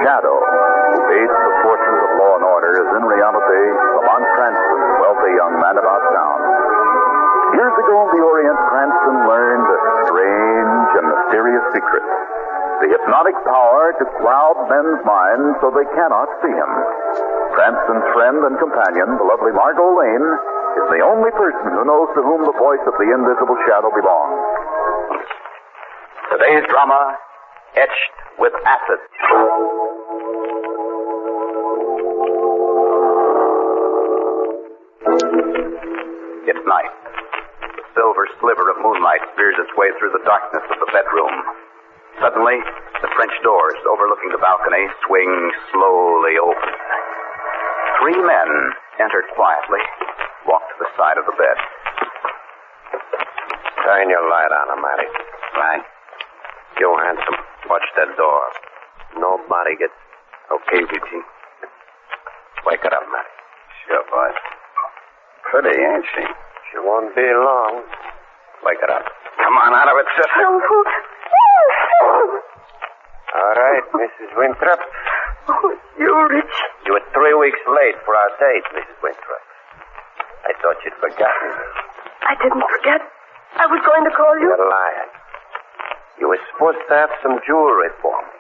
shadow who aids the forces of law and order is in reality Lamont Cranston, wealthy young man about town. Years ago in the Orient, Cranston learned a strange and mysterious secret. The hypnotic power to cloud men's minds so they cannot see him. Cranston's friend and companion, the lovely Margot Lane, is the only person who knows to whom the voice of the invisible shadow belongs. Today's drama, Etched with Acid. It's night. The silver sliver of moonlight veers its way through the darkness of the bedroom. Suddenly, the French doors overlooking the balcony swing slowly open. 3 men enter quietly, walk to the side of the bed. Turn your light on, Matty. Right. You handsome. Watch that door. Nobody gets... Okay, BT. Wake it up, Matty. Sure, boss. Pretty, ain't she? She won't be long. Wake it up. Come on out of it, sister. All right, Mrs. Winthrop. Oh, you, Rich. You were 3 weeks late for our date, Mrs. Winthrop. I thought you'd forgotten me. I didn't forget. I was going to call you. You're lying. You were supposed to have some jewelry for me.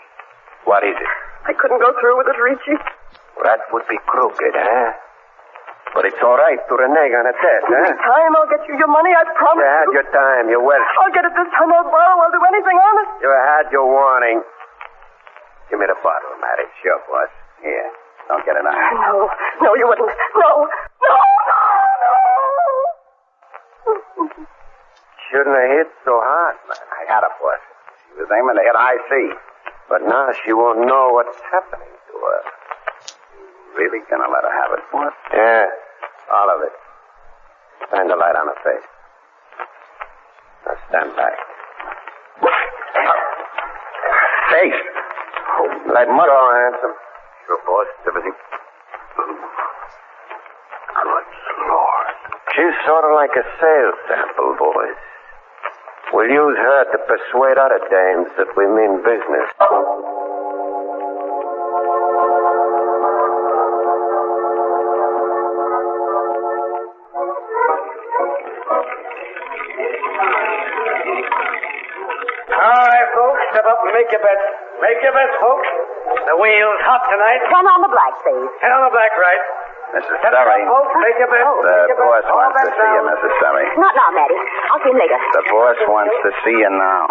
What is it? I couldn't go through with it, Richie. That would be crooked, huh? But it's all right to renege on a debt, huh? This time I'll get you your money, I promise You had you. your time. You're welcome. I'll get it this time. I'll borrow. I'll do anything honest. You had your warning. Give me the bottle, Matty. Sure, boss. Here. Don't get it on. No. No, you wouldn't. No. No, no, no. Shouldn't have hit so hard. I got her, boss. She was aiming to hit IC. But now she won't know what's happening to her. You really gonna let her have it, boss? Yeah. All of it. Shine the light on her face. Now stand back. Face! Like mud, all handsome. Sure, boss. Everything. Good Lord. She's sort of like a sales sample, boys. We'll use her to persuade other dames that we mean business. All right, folks, step up and make your bets. Make your bets, folks. The wheel's hot tonight. 10 on the black, please. 10 on the black, right? Mrs. Step Surrey. up, folks. Make your bets. The boss wants to see you, Mrs. Surrey. Not now, Maddie. I'll see him later. The boss wants to see you now.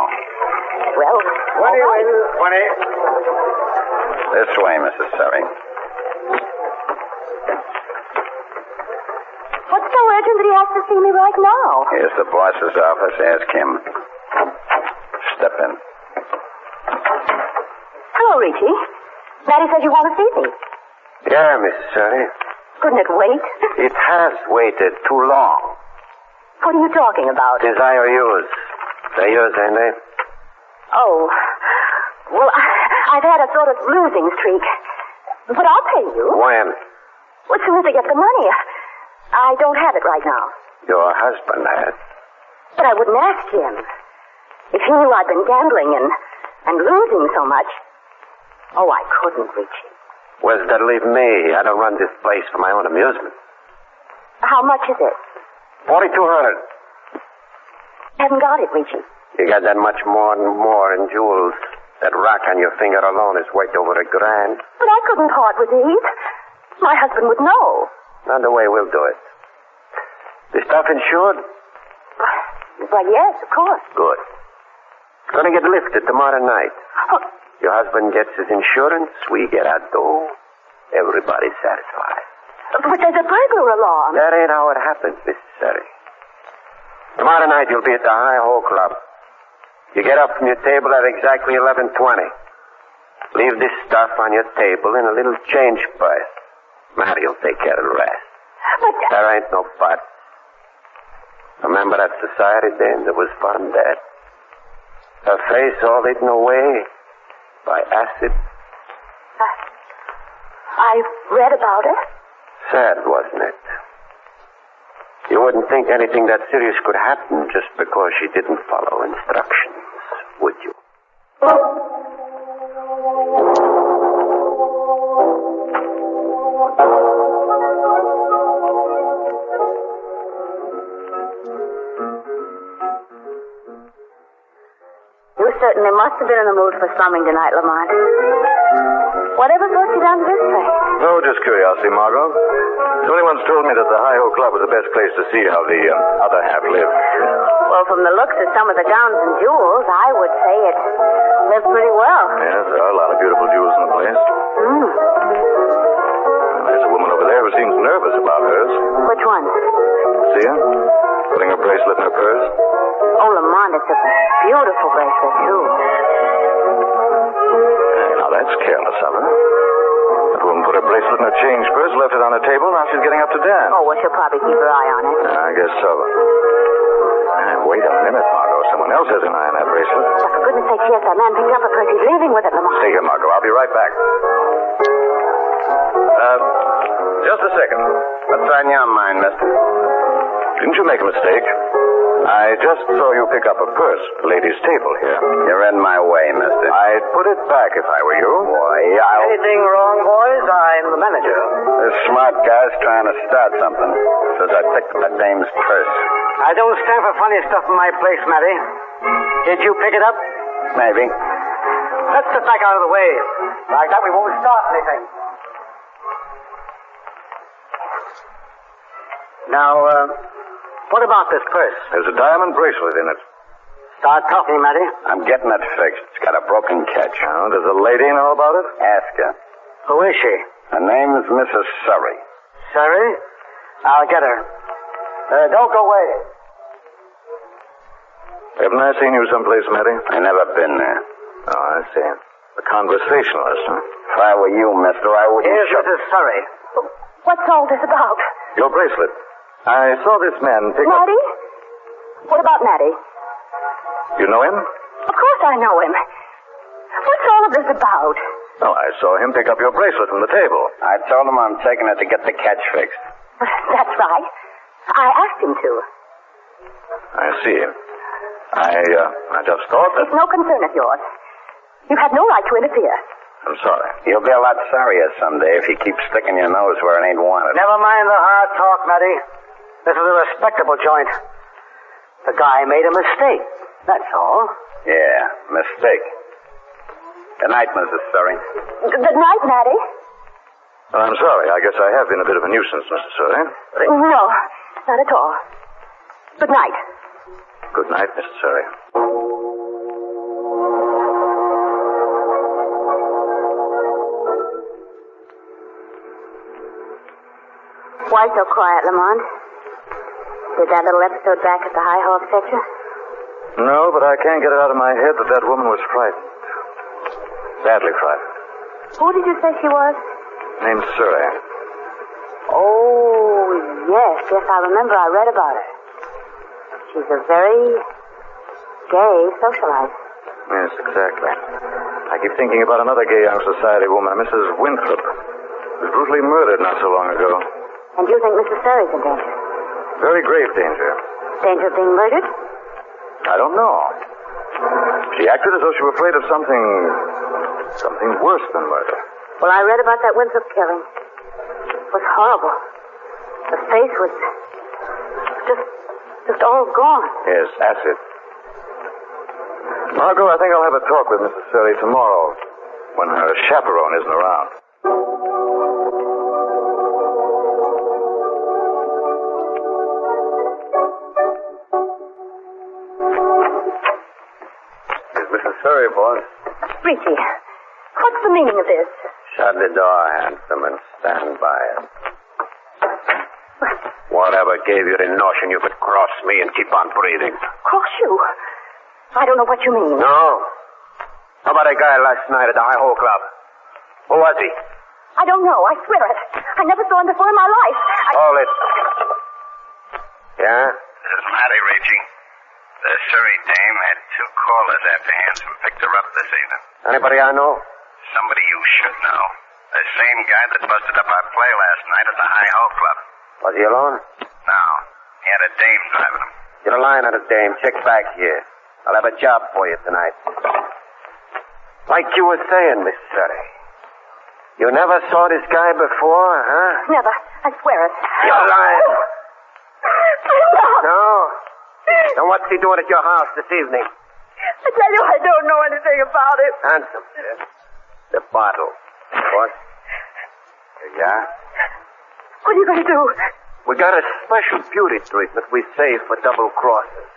Well, 20 all right. wins. 20. This way, Mrs. Surrey. What's so urgent that he has to see me right now? Here's the boss's office. Ask him. Step in. Hello, Richie. Maddie says you want to see me. Yeah, Mrs. Surrey. Couldn't it wait? It has waited too long. What are you talking about? These IOUs. They're yours, ain't they? Oh, well, I've had a sort of losing streak. But I'll pay you. When? Well, as soon as I get the money. I don't have it right now. Your husband had. But I wouldn't ask him. If he knew I'd been gambling and losing so much. Oh, I couldn't, Richie. Where does that leave me? I don't run this place for my own amusement. How much is it? $4,200. Haven't got it, Richie. You got that much more and more in jewels. That rock on your finger alone is worth over $1,000. But I couldn't part with these. My husband would know. Not the way we'll do it. The stuff insured? Well, yes, of course. Good. It's going to get lifted tomorrow night. Oh, Your husband gets his insurance, we get our dough. Everybody's satisfied. but there's a burglar alarm. That ain't how it happens, Mrs. Surrey. Tomorrow night you'll be at the High Hole Club. You get up from your table at exactly 11:20. Leave this stuff on your table in a little change purse. Maddie'll take care of the rest. But... There ain't no but. Remember that society dame that was found dead? Her face all eaten away by acid. I've read about it. Sad, wasn't it? You wouldn't think anything that serious could happen just because she didn't follow instructions, would you? You certainly must have been in the mood for slumming tonight, Lamont. Whatever brought you down to this place? No, just curiosity, Margot. Somebody once told me that the Hi-Ho Club was the best place to see how the other half lived. Well, from the looks of some of the gowns and jewels, I would say it lives pretty well. Yes, there are a lot of beautiful jewels in the place. Hmm. Well, there's a woman over there who seems nervous about hers. Which one? See her? Putting her bracelet in her purse. Oh, Lamont, it's a beautiful bracelet, too. Hey, now that's careless of her. That woman put her bracelet in her change purse, left it on the table, now she's getting up to dance. Oh, well, she'll probably keep her eye on it. I guess so. Wait a minute, Margot. Someone else has an eye on that bracelet. Oh, for goodness sake, yes, that man picked up a purse. He's leaving with it, Lamont. Stay here, Margot. I'll be right back. Just a second. What's on your mind, mister? Didn't you make a mistake? I just saw you pick up a purse at the ladies' table here. You're in my way, mister. I'd put it back if I were you. Boy, Anything wrong, boys? I'm the manager. This smart guy's trying to start something. Says I picked my dame's purse. I don't stand for funny stuff in my place, Matty. Did you pick it up? Maybe. Let's get back out of the way. Like that, we won't start anything. Now, what about this purse? There's a diamond bracelet in it. Start talking, Matty. I'm getting it fixed. It's got a broken catch. Now, does the lady know about it? Ask her. Who is she? Her name's Mrs. Surrey. Surrey? I'll get her. Don't go away. Haven't I seen you someplace, Matty? I never been there. Oh, I see. A conversationalist, huh? If I were you, mister, I wouldn't Here's shut... Mrs. Surrey. What's all this about? Your bracelet. I saw this man pick up... Maddie? What about Maddie? You know him? Of course I know him. What's all of this about? Oh, I saw him pick up your bracelet from the table. I told him I'm taking it to get the catch fixed. That's right. I asked him to. I see. I just thought that... It's no concern of yours. You have no right to interfere. I'm sorry. You'll be a lot sorrier someday if you keep sticking your nose where it ain't wanted. Never mind the hard talk, Matty. This is a respectable joint. The guy made a mistake. That's all. Yeah, mistake. Good night, Mrs. Surrey. Good night, Maddie. Well, I'm sorry. I guess I have been a bit of a nuisance, Mr. Surrey. No, not at all. Good night. Good night, Mr. Surrey. Why so quiet, Lamont? Did that little episode back at the Hi-Ho upset you? No, but I can't get it out of my head that that woman was frightened. Badly frightened. Who did you say she was? Named Surrey. Oh, yes, I remember. I read about her. She's a very gay socialite. Yes, exactly. I keep thinking about another gay young society woman, Mrs. Winthrop, who was brutally murdered not so long ago. And you think Mrs. Surrey's in danger? Very grave danger. Danger of being murdered? I don't know. She acted as though she were afraid of something worse than murder. Well, I read about that Winthrop killing. It was horrible. The face was just all gone. Yes, acid. Margot, I think I'll have a talk with Mrs. Surrey tomorrow when her chaperone isn't around. Mrs. Surrey, boss. Richie, what's the meaning of this? Shut the door, handsome, and stand by it. Whatever gave you the notion you could cross me and keep on breathing? Cross you? I don't know what you mean. No. How about a guy last night at the Hi-Ho Club? Who was he? I don't know. I swear it. I never saw him before in my life. Hold it. Yeah? This is Matty, Reggie. The Surrey dame had 2 callers after Hanson picked her up this evening. Anybody I know? Somebody you should know. The same guy that busted up our play last night at the Hi-Ho Club. Was he alone? No. He had a dame driving him. Get a line on it, dame. Check back here. I'll have a job for you tonight. Like you were saying, Miss Surrey, You never saw this guy before, huh? Never. I swear it. You're lying. No. And what's he doing at your house this evening? I tell you, I don't know anything about it. Handsome. The bottle. What? Yeah? What are you going to do? We got a special beauty treatment we save for double crosses.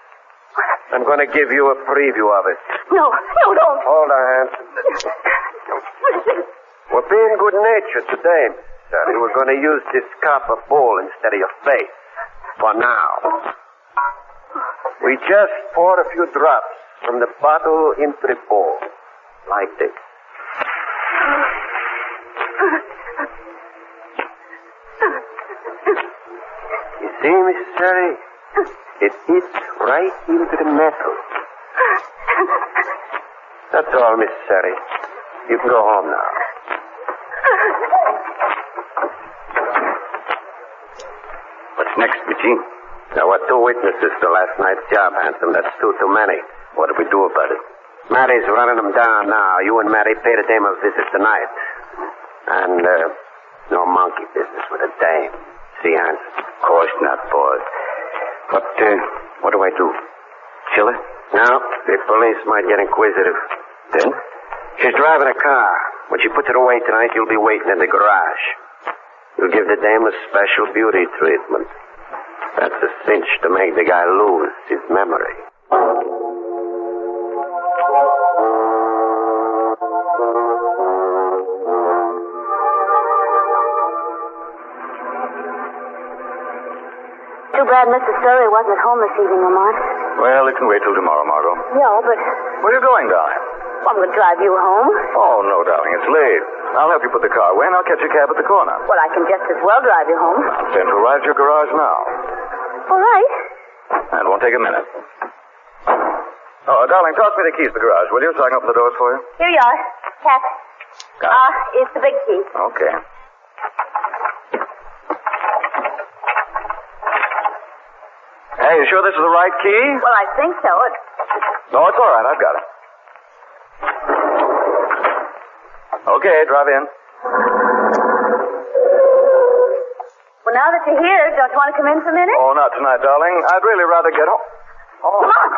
I'm going to give you a preview of it. No, don't. Hold on, Hanson. We're being good-natured today, Mrs. Sally. We're going to use this copper bowl instead of your face. For now. We just pour a few drops from the bottle into the bowl. Like this. You see, Mrs. Sally? It hits right into the metal. That's all, Miss Sally. You can go home now. What's next, Eugene? There were 2 witnesses to last night's job, Handsome. That's 2 too many. What do we do about it? Maddie's running them down now. You and Maddie pay the dame a visit tonight. And, no monkey business with a dame. See, Handsome? Of course not, boss. What do I do? Kill her? No, the police might get inquisitive. Then? She's driving a car. When she puts it away tonight, you'll be waiting in the garage. You'll give the dame a special beauty treatment. That's a cinch to make the guy lose his memory. Too bad Mr. Surrey wasn't at home this evening, Lamont. Well, it can wait till tomorrow, Margot. No, but Where are you going, darling? I'm going to drive you home. Oh, no, darling, it's late. I'll help you put the car away, and I'll catch a cab at the corner. Well, I can just as well drive you home. I'll send to arrive at your garage now. All right. And it won't take a minute. Oh, darling, toss me the keys to the garage, will you, so I can open the doors for you? Here you are. Cap. Got it. It's the big key. Okay. Hey, you sure this is the right key? Well, I think so. No, it's all right. I've got it. Okay, drive in. Well, now that you're here, don't you want to come in for a minute? Oh, not tonight, darling. I'd really rather get home. Oh. Lamont!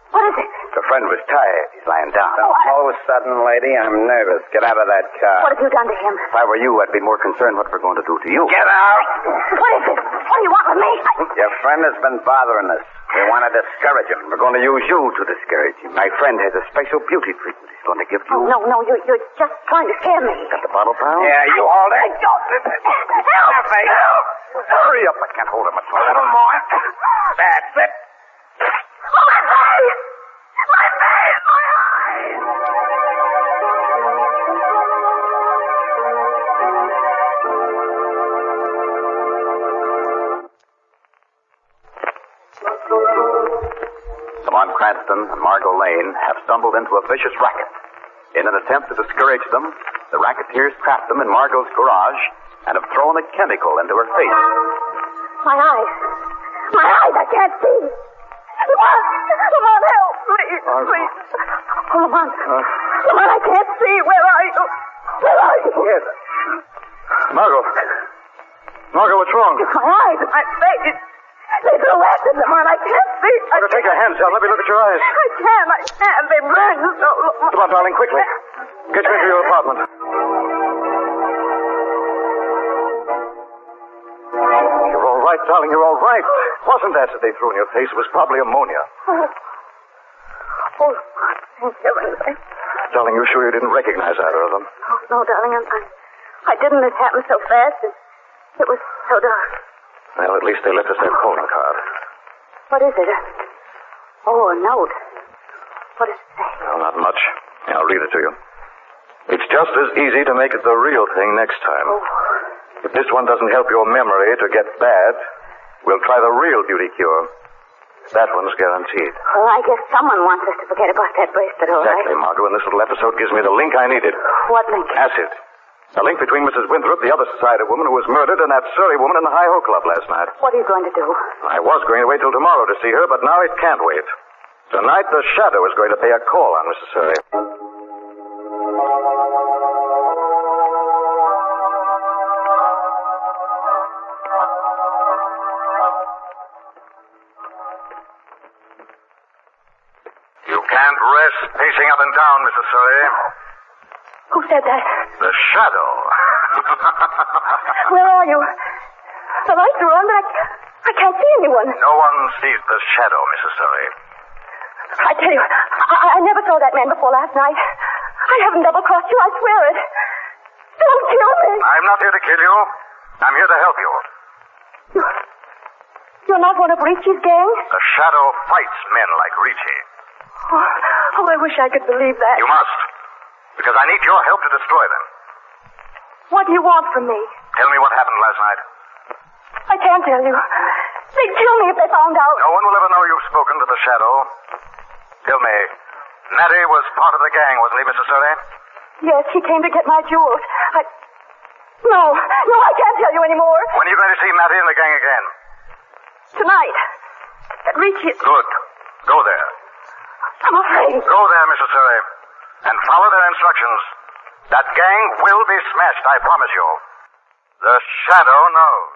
What is it? The friend was tired. He's lying down. All of a sudden, lady, I'm nervous. Get out of that car. What have you done to him? If I were you, I'd be more concerned what we're going to do to you. Get out! What is it? What do you want with me? Your friend has been bothering us. We want to discourage him. We're going to use you to discourage him. My friend has a special beauty treatment he's going to give you. Oh, no, you're just trying to scare me. Got the bottle, pal? Yeah, you hold it. Help! Help! Hurry up. I can't hold it much A longer. little more. That's it. Oh, my face! My face! My eyes! Lamont Cranston and Margot Lane have stumbled into a vicious racket. In an attempt to discourage them, the racketeers trapped them in Margot's garage and have thrown a chemical into her face. My eyes! My eyes! I can't see! Lamont, help! Please, please. Oh, Lamont. Lamont, I can't see. Where are you? Where are you? Yes. Margot. Margot, what's wrong? My eyes, my face. They threw acid, Lamont. I can't see. Margot, take your hands down. Let me look at your eyes. I can't. They burn so. Come on, darling, quickly. Get you into your apartment. You're all right, darling. You're all right. It wasn't acid they threw in your face. It was probably ammonia. Oh, thank heaven. Darling, you sure you didn't recognize either of them? Oh, no, darling. I didn't. It happened so fast. It was so dark. Well, at least they left us their calling card. What is it? Oh, a note. What does it say? Well, not much. I'll read it to you. It's just as easy to make it the real thing next time. Oh. If this one doesn't help your memory to get bad, we'll try the real beauty cure. That one's guaranteed. Well, I guess someone wants us to forget about that bracelet, all right? Exactly, Margot, and this little episode gives me the link I needed. What link? Acid. A link between Mrs. Winthrop, the other society woman who was murdered, and that Surrey woman in the Hi-Ho Club last night. What are you going to do? I was going to wait till tomorrow to see her, but now it can't wait. Tonight, the Shadow is going to pay a call on Mrs. Surrey. pacing up and down, Mrs. Surrey. Who said that? The shadow. Where are you? The lights are on, but I can't see anyone. No one sees the shadow, Mrs. Surrey. I tell you, I never saw that man before last night. I haven't double-crossed you, I swear it. Don't kill me. I'm not here to kill you. I'm here to help you. You're not one of Ricci's gang? The shadow fights men like Ricci. Oh, I wish I could believe that. You must. Because I need your help to destroy them. What do you want from me? Tell me what happened last night. I can't tell you. They'd kill me if they found out. No one will ever know you've spoken to the shadow. Tell me, Matty was part of the gang, wasn't he, Mrs. Surrey? Yes, he came to get my jewels. No, I can't tell you anymore. When are you going to see Matty and the gang again? Tonight. At Ricci's. Good. Go there. I'm afraid. Go there, Mrs. Surrey, and follow their instructions. That gang will be smashed, I promise you. The shadow knows.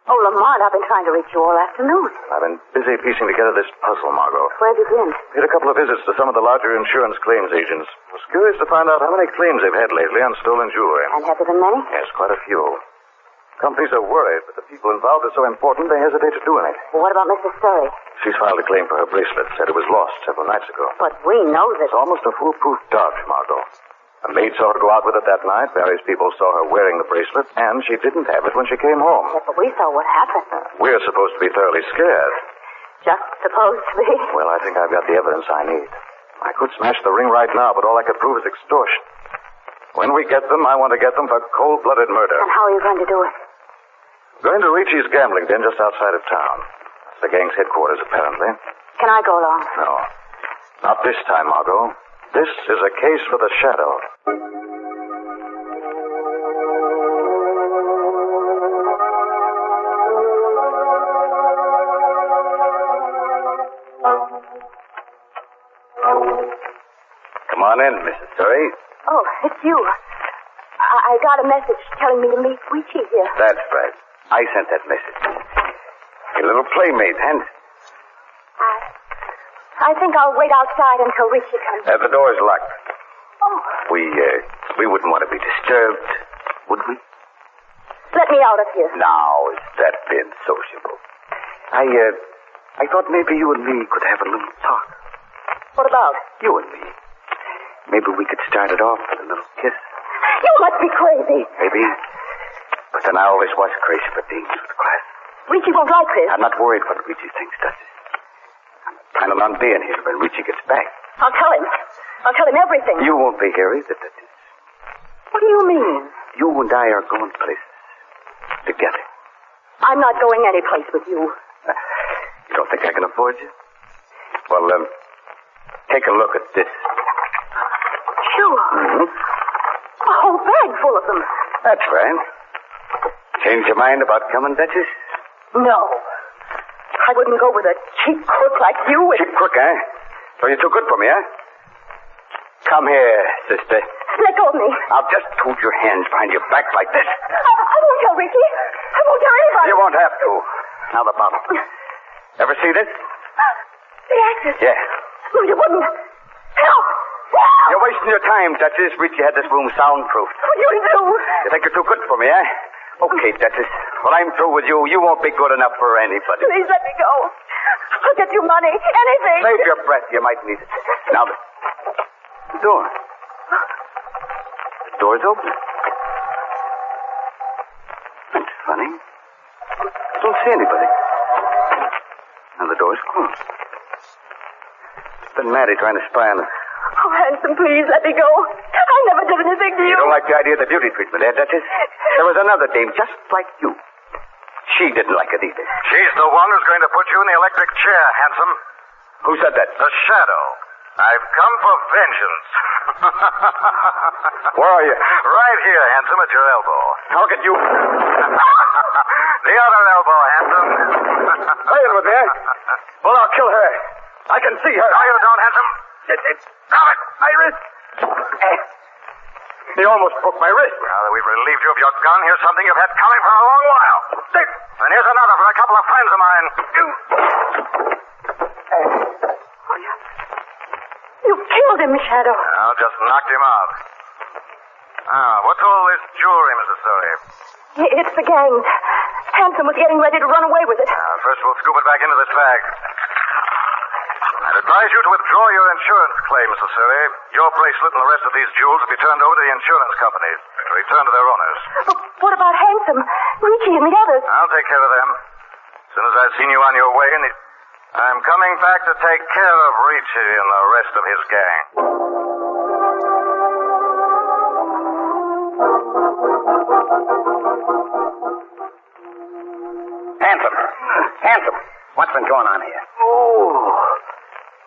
Oh, Lamont, I've been trying to reach you all afternoon. I've been busy piecing together this puzzle, Margot. Where have you been? Paid a couple of visits to some of the larger insurance claims agents. Was curious to find out how many claims they've had lately on stolen jewelry. And have there been many? Yes, quite a few. Companies are worried, but the people involved are so important they hesitate to do anything. Well, what about Mrs. Surrey? She's filed a claim for her bracelet. Said it was lost several nights ago. But we know that... It's almost a foolproof dodge, Margot. A maid saw her go out with it that night. Various people saw her wearing the bracelet, and she didn't have it when she came home. Yes, but we saw what happened. We're supposed to be thoroughly scared. Just supposed to be. Well, I think I've got the evidence I need. I could smash the ring right now, but all I could prove is extortion. When we get them, I want to get them for cold-blooded murder. And how are you going to do it? Going to Ricci's gambling den just outside of town. That's the gang's headquarters, apparently. Can I go along? No. Not this time, Margot. This is a case for the shadow. Come on in, Mrs. Surrey. Oh, it's you. I got a message telling me to meet Ricci here. That's right. I sent that message. Your little playmate, Hans. I think I'll wait outside until Ricci comes. The door's locked. Oh. We wouldn't want to be disturbed, would we? Let me out of here. Now, is that being sociable? I thought maybe you and me could have a little talk. What about? You and me. Maybe we could start it off with a little kiss. You must be crazy. Maybe. But then I always was crazy for things with class. Ricci won't like this. I'm not worried what Ricci thinks, Duchess. I'm planning on being here when Ricci gets back. I'll tell him. I'll tell him everything. You won't be here either, Duchess. What do you mean? You and I are going places. Together. I'm not going any place with you. You don't think I can afford you? Well, take a look at this. Sure. Mm-hmm. A whole bag full of them. That's right. Change your mind about coming, Duchess? No. I wouldn't go with a cheap crook like you. Cheap crook, eh? So you're too good for me, eh? Come here, sister. Let go of me. I'll just hold your hands behind your back like this. I won't tell Ricci. I won't tell anybody. You won't have to. Now the bottle. Ever see this? The axes. Yeah. No, you wouldn't. Help! Help! You're wasting your time, Duchess. Ricci had this room soundproofed. What you do? You think you're too good for me, eh? Okay, Duchess. When I'm through with you, you won't be good enough for anybody. Please let me go. I'll get you money. Anything. Save your breath. You might need it. Now, the door. The door's open. That's funny. I don't see anybody. And the door's closed. It's been Maddie trying to spy on us. Oh, Hanson, please let me go. I never did anything to you. You don't like the idea of the beauty treatment, eh, Duchess? There was another dame just like you. She didn't like it either. She's the one who's going to put you in the electric chair, handsome. Who said that? The shadow. I've come for vengeance. Where are you? Right here, handsome, at your elbow. How could you? The other elbow, handsome. Playing with me, eh? Well, I'll kill her. I can see her. No, you don't, handsome. Stop it, Iris. He almost broke my wrist. Now that we've relieved you of your gun, here's something you've had coming for a long while. And here's another for a couple of friends of mine. You killed him, Shadow. Well, just knocked him out. What's all this jewelry, Mrs. Surrey? It's the gangs. Hanson was getting ready to run away with it. First we'll scoop it back into this bag. I'd advise you to withdraw your insurance claim, Mrs. Surrey. Your bracelet and the rest of these jewels will be turned over to the insurance companies to return to their owners. But what about Hanson, Richie, and the others? I'll take care of them. As soon as I've seen you on your way, I'm coming back to take care of Richie and the rest of his gang. Handsome. What's been going on here? Oh,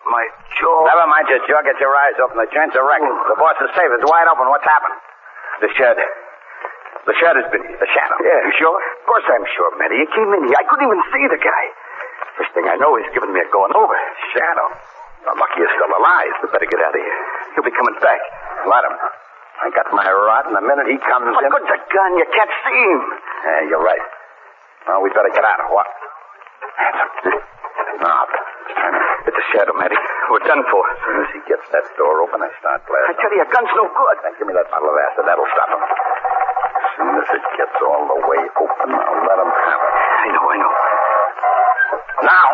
my jaw. Never mind your jaw. Get your eyes open. The joint's a wreck. The boss's safe is wide open. What's happened? The shed. The shed has been here. The shadow. Yeah. You sure? Of course I'm sure, Matty. He came in here. I couldn't even see the guy. First thing I know, he's giving me a going over. Shadow. Well, lucky you're still alive. We better get out of here. He'll be coming back. Let him. I got my rod, and the minute he comes in... What good's a gun? You can't see him. Yeah, you're right. Well, we better get out of what? Handsome. Now, It's a shadow, Matty. We're done for. As soon as he gets that door open, I start blasting. I tell you, a gun's no good. Then give me that bottle of acid. That'll stop him. As soon as it gets all the way open, I'll let him have it. I know. Now!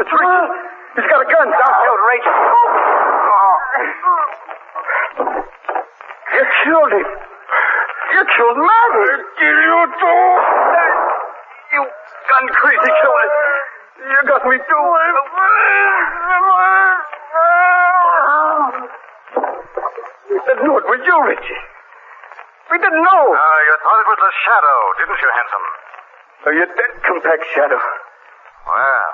It's Richie. He's got a gun. Don't shoot, Rachel. You killed him. You killed Matty. Kill you too. You gun crazy killer. You got me too. We didn't know it was you, Richie. We didn't know. You thought it was the shadow, didn't you, Handsome? So you did come back, Shadow. Well,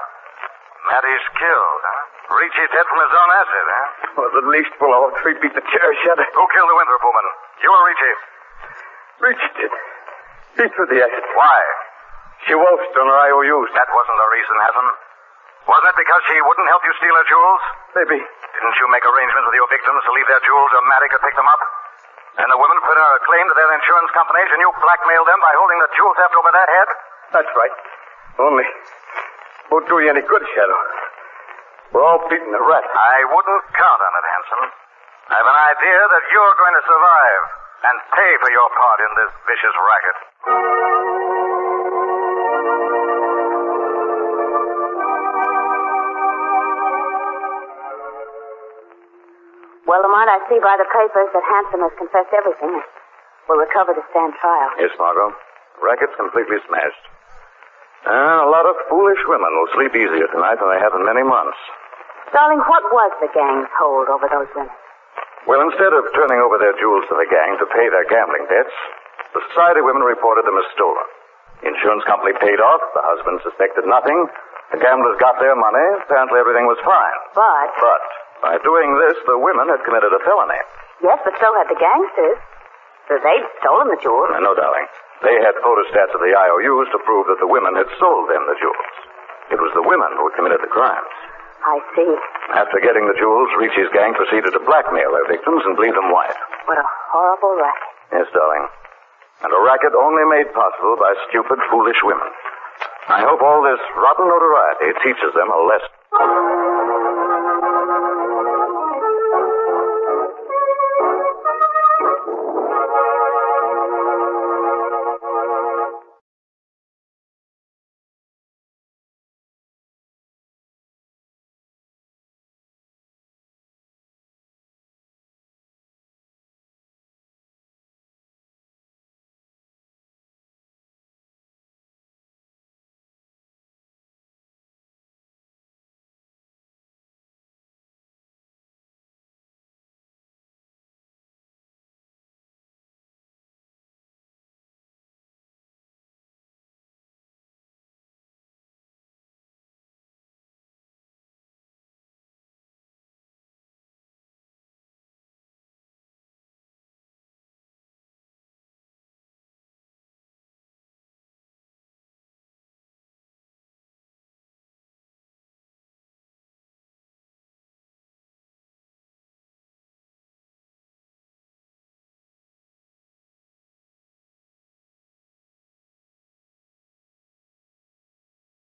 Matty's killed, huh? Richie dead from his own acid, huh? Well, at least we'll all three beat the chair, Shadow. Who killed the Winthrop woman? You or Richie? Richie did. He threw the acid. Why? She waltzed on her IOUs. That wasn't the reason, Hanson. Wasn't it because she wouldn't help you steal her jewels? Maybe. Didn't you make arrangements with your victims to leave their jewels or Matty could pick them up? And the women put a claim to their insurance companies and you blackmailed them by holding the jewel theft over their head? That's right. Only, won't do you any good, Shadow. We're all beating the rat. I wouldn't count on it, Hanson. I've an idea that you're going to survive and pay for your part in this vicious racket. Well, Lamont, I see by the papers that Hanson has confessed everything and will recover to stand trial. Yes, Margot. Racket's completely smashed. A lot of foolish women will sleep easier tonight than they have in many months. Darling, what was the gang's hold over those women? Well, instead of turning over their jewels to the gang to pay their gambling debts, the society women reported them as stolen. The insurance company paid off. The husband suspected nothing. The gamblers got their money. Apparently everything was fine. But by doing this, the women had committed a felony. Yes, but so had the gangsters. So they'd stolen the jewels. No, darling. They had photostats of the IOUs to prove that the women had sold them the jewels. It was the women who had committed the crimes. I see. After getting the jewels, Richie's gang proceeded to blackmail their victims and bleed them white. What a horrible racket. Yes, darling. And a racket only made possible by stupid, foolish women. I hope all this rotten notoriety teaches them a lesson.